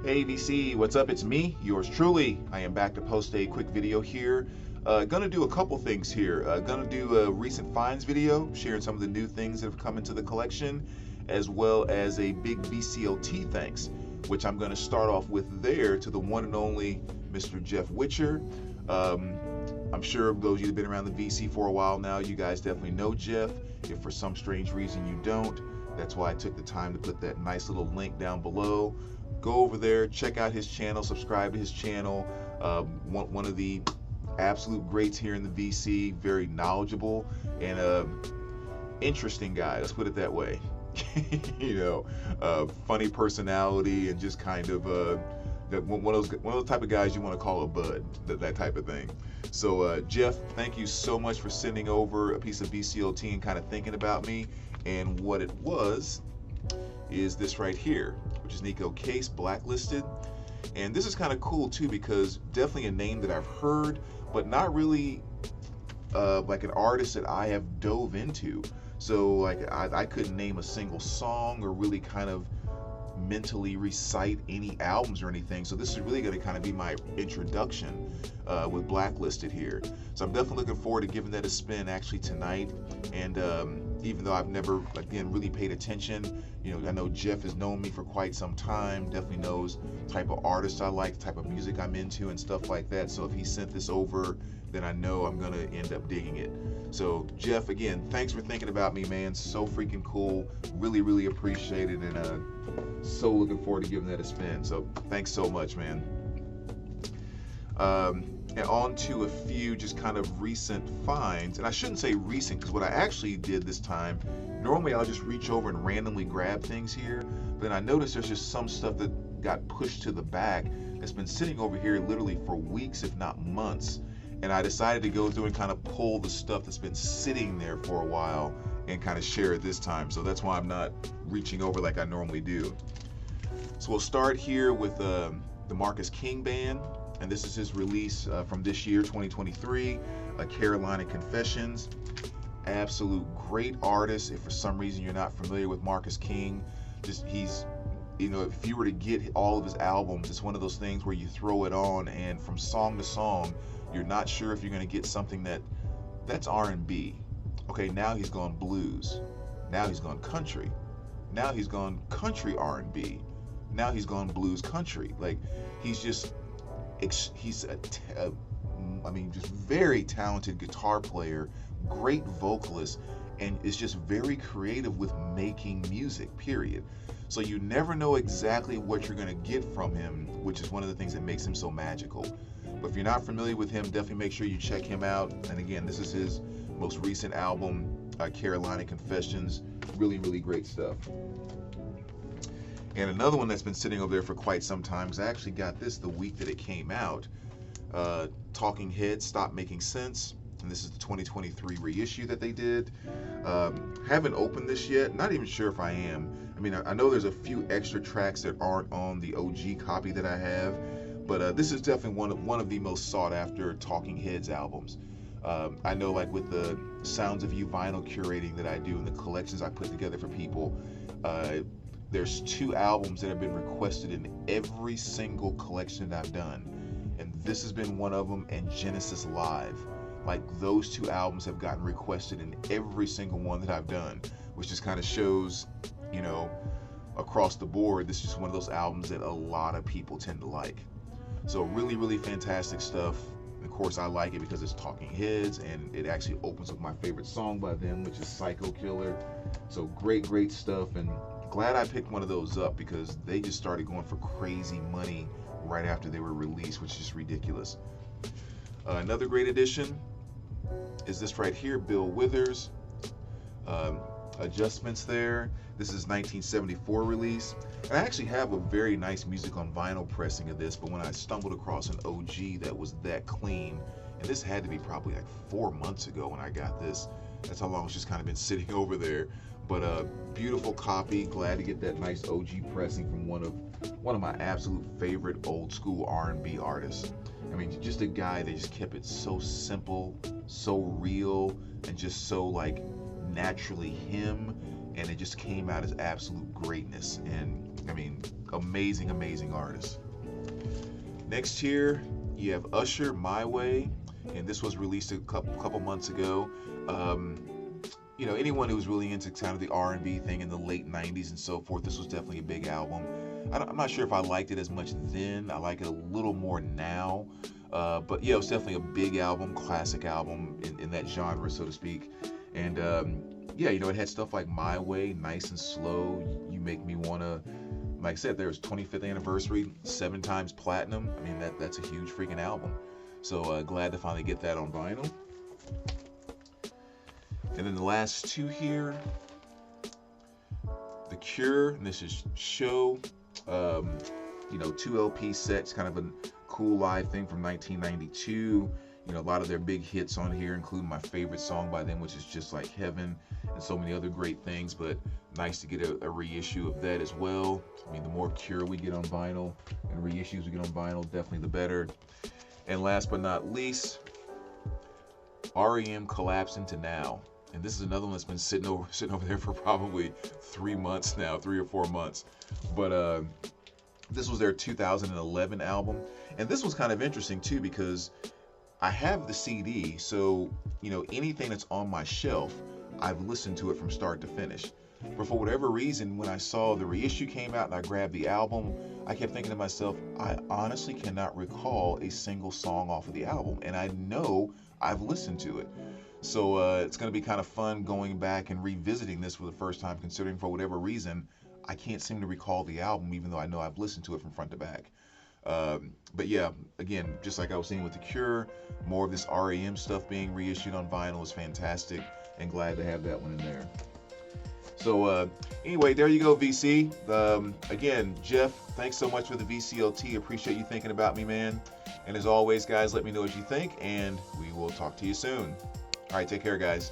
Hey VC, what's up? It's me, yours truly. I am back to post a quick video here. Gonna do a couple things here. Gonna do a recent finds video, sharing some of the new things that have come into the collection, as well as a big VCLT thanks, which I'm gonna start off with there to the one and only Mr. Jeff Witcher. I'm sure those of you that have been around the VC for a while now, you guys definitely know Jeff. If for some strange reason you don't, that's why I took the time to put that nice little link down below. Go over there, check out his channel, subscribe to his channel. One of the absolute greats here in the VC, very knowledgeable and interesting guy. Let's put it that way. Funny personality and just kind of one of those type of guys you want to call a bud, that type of thing. So Jeff, thank you so much for sending over a piece of VCLT and kind of thinking about me. And what it was is this right here, which is Nico Case, Blacklisted. And this is kind of cool too, because definitely a name that I've heard, but not really like an artist that I have dove into. So like I couldn't name a single song or really kind of mentally recite any albums or anything. So this is really going to kind of be my introduction with Blacklisted here. So I'm definitely looking forward to giving that a spin actually tonight. And even though I've never, again, really paid attention, I know Jeff has known me for quite some time, definitely knows the type of artists I like, the type of music I'm into and stuff like that. So if he sent this over, then I know I'm going to end up digging it. So Jeff, again, thanks for thinking about me, man. So freaking cool. Really, really appreciate it. And so looking forward to giving that a spin. So thanks so much, man. And on to a few just kind of recent finds. And I shouldn't say recent, because what I actually did this time, normally I'll just reach over and randomly grab things here. But then I noticed there's just some stuff that got pushed to the back that's been sitting over here literally for weeks, if not months. And I decided to go through and kind of pull the stuff that's been sitting there for a while and kind of share it this time. So that's why I'm not reaching over like I normally do. So we'll start here with the Marcus King Band. And this is his release from this year, 2023, Carolina Confessions. Absolute great artist. If for some reason you're not familiar with Marcus King, he's, if you were to get all of his albums, it's one of those things where you throw it on and from song to song, you're not sure if you're going to get something that's R&B. Okay, now he's gone blues. Now he's gone country. Now he's gone country R&B. Now he's gone blues country. Like, he's just just very talented guitar player, great vocalist, and is just very creative with making music, period. So you never know exactly what you're going to get from him, which is one of the things that makes him so magical. But if you're not familiar with him, definitely make sure you check him out. And again, this is his most recent album, Carolina Confessions. Really, really great stuff. And another one that's been sitting over there for quite some time, because I actually got this the week that it came out, Talking Heads, Stop Making Sense. And this is the 2023 reissue that they did. Haven't opened this yet, not even sure if I am. I mean, I know there's a few extra tracks that aren't on the OG copy that I have, but this is definitely one of the most sought after Talking Heads albums. I know, like with the Sounds of You vinyl curating that I do and the collections I put together for people, there's 2 albums that have been requested in every single collection that I've done. And this has been one of them, and Genesis Live. Like, those 2 albums have gotten requested in every single one that I've done, which just kind of shows, across the board, this is just one of those albums that a lot of people tend to like. So really, really fantastic stuff. Of course, I like it because it's Talking Heads, and it actually opens with my favorite song by them, which is Psycho Killer. So great, great stuff. And glad I picked one of those up, because they just started going for crazy money right after they were released, which is just ridiculous. Another great addition is this right here, Bill Withers. Adjustments there. This is 1974 release. And I actually have a very nice music on vinyl pressing of this, but when I stumbled across an OG that was that clean, and this had to be probably like 4 months ago when I got this. That's how long it's just kind of been sitting over there. But a beautiful copy. Glad to get that nice OG pressing from one of my absolute favorite old school R&B artists. I mean, just a guy that just kept it so simple, so real, and just so like naturally him. and it just came out as absolute greatness. And I mean, amazing artist. Next here, you have Usher, My Way, and this was released a couple months ago. You know, anyone who was really into kind of the R&B thing in the late 90s and so forth, this was definitely a big album. I'm not sure if I liked it as much then. I like it a little more now. But yeah, it was definitely a big album, classic album in that genre, so to speak. And yeah, you know, it had stuff like My Way, Nice and Slow, You Make Me Wanna. Like I said, there was 25th anniversary, 7 times platinum. I mean, that's a huge freaking album. So glad to finally get that on vinyl. And then the last two here, The Cure, and this is Show. You know, 2 LP sets, kind of a cool live thing from 1992. You know, a lot of their big hits on here, including my favorite song by them, which is Just Like Heaven, and so many other great things. But nice to get a reissue of that as well. I mean, the more Cure we get on vinyl and reissues we get on vinyl, definitely the better. And last but not least, REM Collapse Into Now. And this is another one that's been sitting over there for probably 3 months now, 3 or 4 months. But this was their 2011 album. And this was kind of interesting too, because I have the CD, so you know, anything that's on my shelf, I've listened to it from start to finish. But for whatever reason, when I saw the reissue came out and I grabbed the album, I kept thinking to myself, I honestly cannot recall a single song off of the album, and I know I've listened to it. So it's going to be kind of fun going back and revisiting this for the first time, considering for whatever reason I can't seem to recall the album, even though I know I've listened to it from front to back. But yeah, again, just like I was saying with The Cure, more of this REM stuff being reissued on vinyl is fantastic, and glad to have that one in there. So anyway, there you go, VC. Again, Jeff, thanks so much for the VCLT. Appreciate you thinking about me, man. And as always, guys, let me know what you think, and we will talk to you soon. All right, take care, guys.